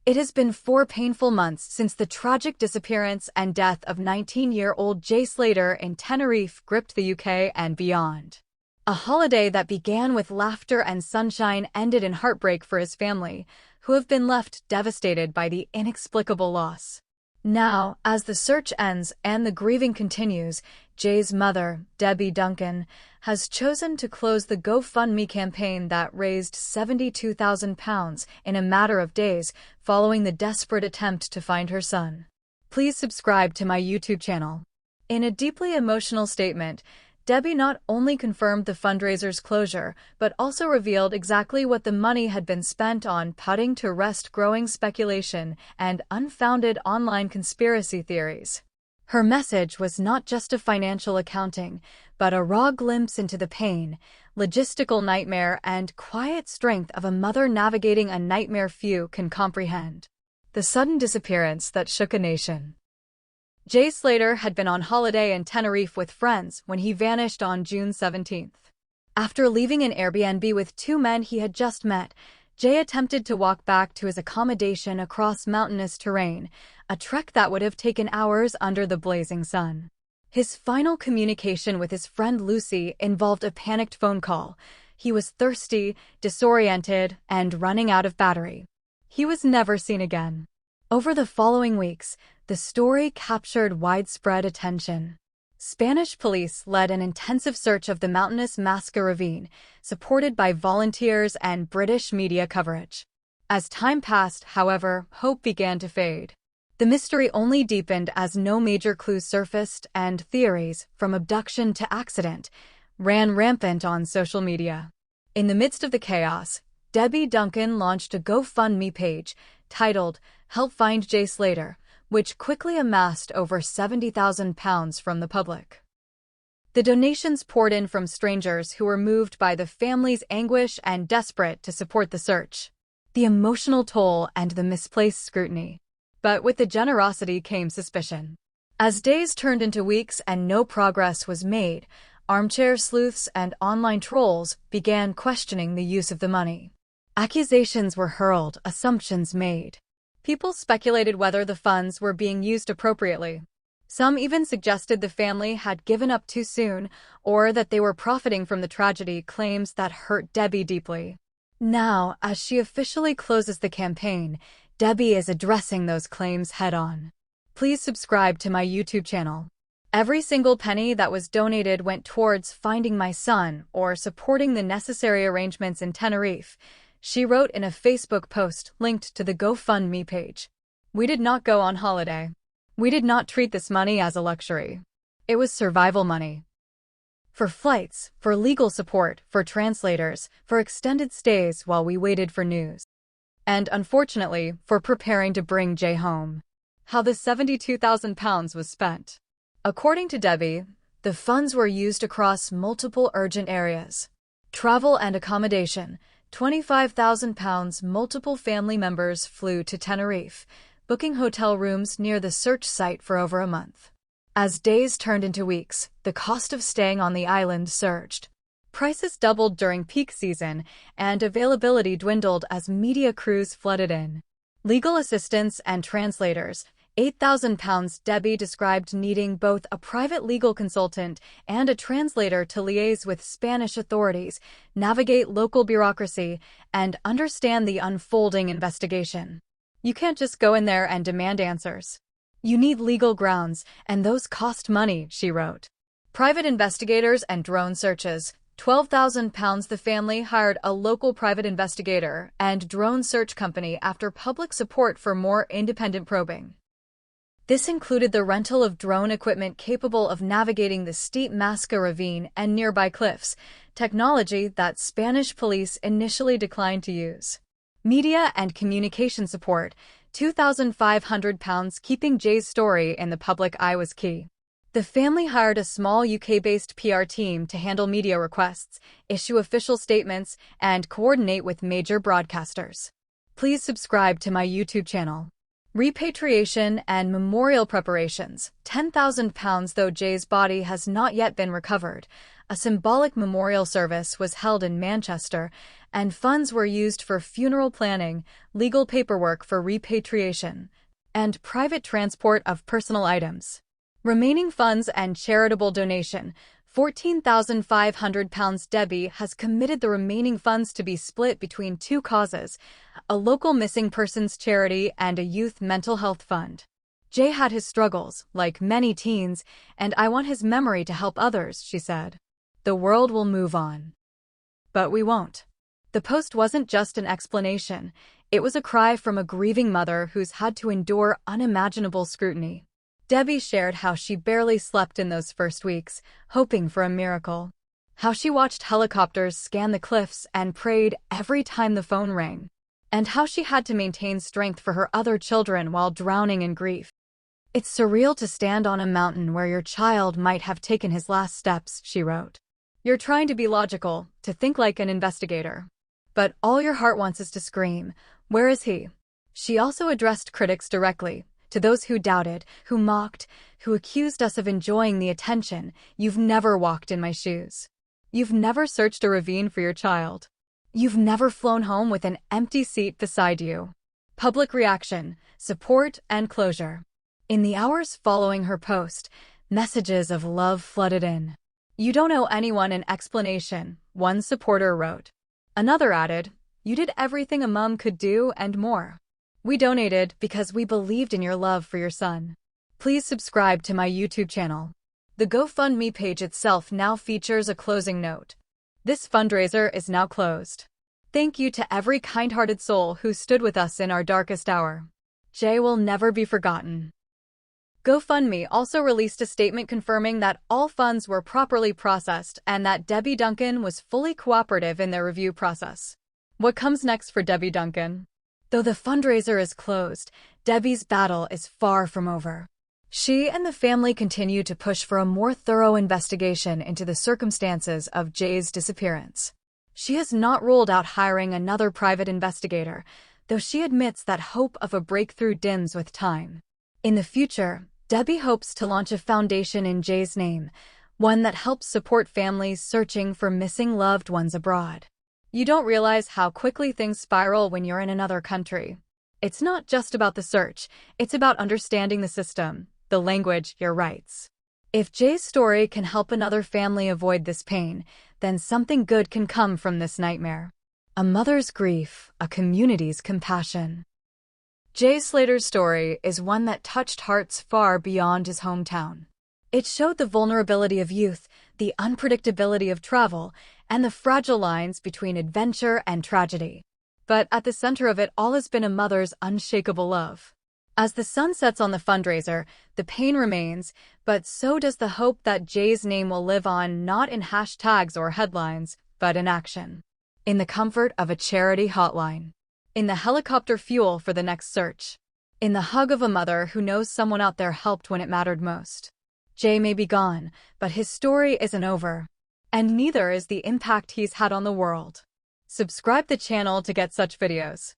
It has been 4 painful months since the tragic disappearance and death of 19-year-old Jay Slater in Tenerife gripped the UK and beyond. A holiday that began with laughter and sunshine ended in heartbreak for his family, who have been left devastated by the inexplicable loss. Now, as the search ends and the grieving continues, Jay's mother, Debbie Duncan, has chosen to close the GoFundMe campaign that raised £72,000 in a matter of days following the desperate attempt to find her son. Please subscribe to my YouTube channel. In a deeply emotional statement, Debbie not only confirmed the fundraiser's closure, but also revealed exactly what the money had been spent on, putting to rest growing speculation and unfounded online conspiracy theories. Her message was not just a financial accounting, but a raw glimpse into the pain, logistical nightmare, and quiet strength of a mother navigating a nightmare few can comprehend. The sudden disappearance that shook a nation. Jay Slater had been on holiday in Tenerife with friends when he vanished on June 17th. After leaving an Airbnb with two men he had just met, Jay attempted to walk back to his accommodation across mountainous terrain, a trek that would have taken hours under the blazing sun. His final communication with his friend Lucy involved a panicked phone call. He was thirsty, disoriented, and running out of battery. He was never seen again. Over the following weeks, the story captured widespread attention. Spanish police led an intensive search of the mountainous Masca ravine, supported by volunteers and British media coverage. As time passed, however, hope began to fade. The mystery only deepened as no major clues surfaced and theories, from abduction to accident, ran rampant on social media. In the midst of the chaos, Debbie Duncan launched a GoFundMe page titled "Help Find Jay Slater," which quickly amassed over £70,000 from the public. The donations poured in from strangers who were moved by the family's anguish and desperate to support the search. The emotional toll and the misplaced scrutiny. But with the generosity came suspicion. As days turned into weeks and no progress was made, armchair sleuths and online trolls began questioning the use of the money. Accusations were hurled, assumptions made. People speculated whether the funds were being used appropriately. Some even suggested the family had given up too soon, or that they were profiting from the tragedy, claims that hurt Debbie deeply. Now, as she officially closes the campaign, Debbie is addressing those claims head-on. Please subscribe to my YouTube channel. Every single penny that was donated went towards finding my son or supporting the necessary arrangements in Tenerife, she wrote in a Facebook post linked to the GoFundMe page. We did not go on holiday. We did not treat this money as a luxury. It was survival money. For flights, for legal support, for translators, for extended stays while we waited for news. And unfortunately, for preparing to bring Jay home. How the £72,000 was spent. According to Debbie, the funds were used across multiple urgent areas. Travel and accommodation, £25,000. Multiple family members flew to Tenerife, booking hotel rooms near the search site for over a month. As days turned into weeks, the cost of staying on the island surged. Prices doubled during peak season, and availability dwindled as media crews flooded in. Legal assistance and translators, £8,000. Debbie described needing both a private legal consultant and a translator to liaise with Spanish authorities, navigate local bureaucracy, and understand the unfolding investigation. You can't just go in there and demand answers. You need legal grounds, and those cost money, she wrote. Private investigators and drone searches, £12,000. The family hired a local private investigator and drone search company after public support for more independent probing. This included the rental of drone equipment capable of navigating the steep Masca ravine and nearby cliffs, technology that Spanish police initially declined to use. Media and communication support, £2,500. Keeping Jay's story in the public eye was key. The family hired a small UK-based PR team to handle media requests, issue official statements, and coordinate with major broadcasters. Please subscribe to my YouTube channel. Repatriation and memorial preparations, £10,000. Though Jay's body has not yet been recovered, A symbolic memorial service was held in Manchester, and funds were used for funeral planning, legal paperwork for repatriation, and private transport of personal items. Remaining funds and charitable donation, £14,500. Debbie has committed the remaining funds to be split between two causes, a local missing persons charity and a youth mental health fund. Jay had his struggles, like many teens, and I want his memory to help others, she said. The world will move on. But we won't. The post wasn't just an explanation. It was a cry from a grieving mother who's had to endure unimaginable scrutiny. Debbie shared how she barely slept in those first weeks, hoping for a miracle. How she watched helicopters scan the cliffs and prayed every time the phone rang. And how she had to maintain strength for her other children while drowning in grief. It's surreal to stand on a mountain where your child might have taken his last steps, she wrote. You're trying to be logical, to think like an investigator. But all your heart wants is to scream, "Where is he?" She also addressed critics directly, to those who doubted, who mocked, who accused us of enjoying the attention. You've never walked in my shoes. You've never searched a ravine for your child. You've never flown home with an empty seat beside you. Public reaction, support, and closure. In the hours following her post, messages of love flooded in. You don't owe anyone an explanation, one supporter wrote. Another added, you did everything a mom could do and more. We donated because we believed in your love for your son. Please subscribe to my YouTube channel. The GoFundMe page itself now features a closing note. This fundraiser is now closed. Thank you to every kind-hearted soul who stood with us in our darkest hour. Jay will never be forgotten. GoFundMe also released a statement confirming that all funds were properly processed and that Debbie Duncan was fully cooperative in their review process. What comes next for Debbie Duncan? Though the fundraiser is closed, Debbie's battle is far from over. She and the family continue to push for a more thorough investigation into the circumstances of Jay's disappearance. She has not ruled out hiring another private investigator, though she admits that hope of a breakthrough dims with time. In the future, Debbie hopes to launch a foundation in Jay's name, one that helps support families searching for missing loved ones abroad. You don't realize how quickly things spiral when you're in another country. It's not just about the search, it's about understanding the system, the language, your rights. If Jay's story can help another family avoid this pain, then something good can come from this nightmare. A mother's grief, a community's compassion. Jay Slater's story is one that touched hearts far beyond his hometown. It showed the vulnerability of youth, the unpredictability of travel, and the fragile lines between adventure and tragedy. But at the center of it all has been a mother's unshakable love. As the sun sets on the fundraiser, the pain remains, but so does the hope that Jay's name will live on, not in hashtags or headlines, but in action. In the comfort of a charity hotline. In the helicopter fuel for the next search. In the hug of a mother who knows someone out there helped when it mattered most. Jay may be gone, but his story isn't over. And neither is the impact he's had on the world. Subscribe the channel to get such videos.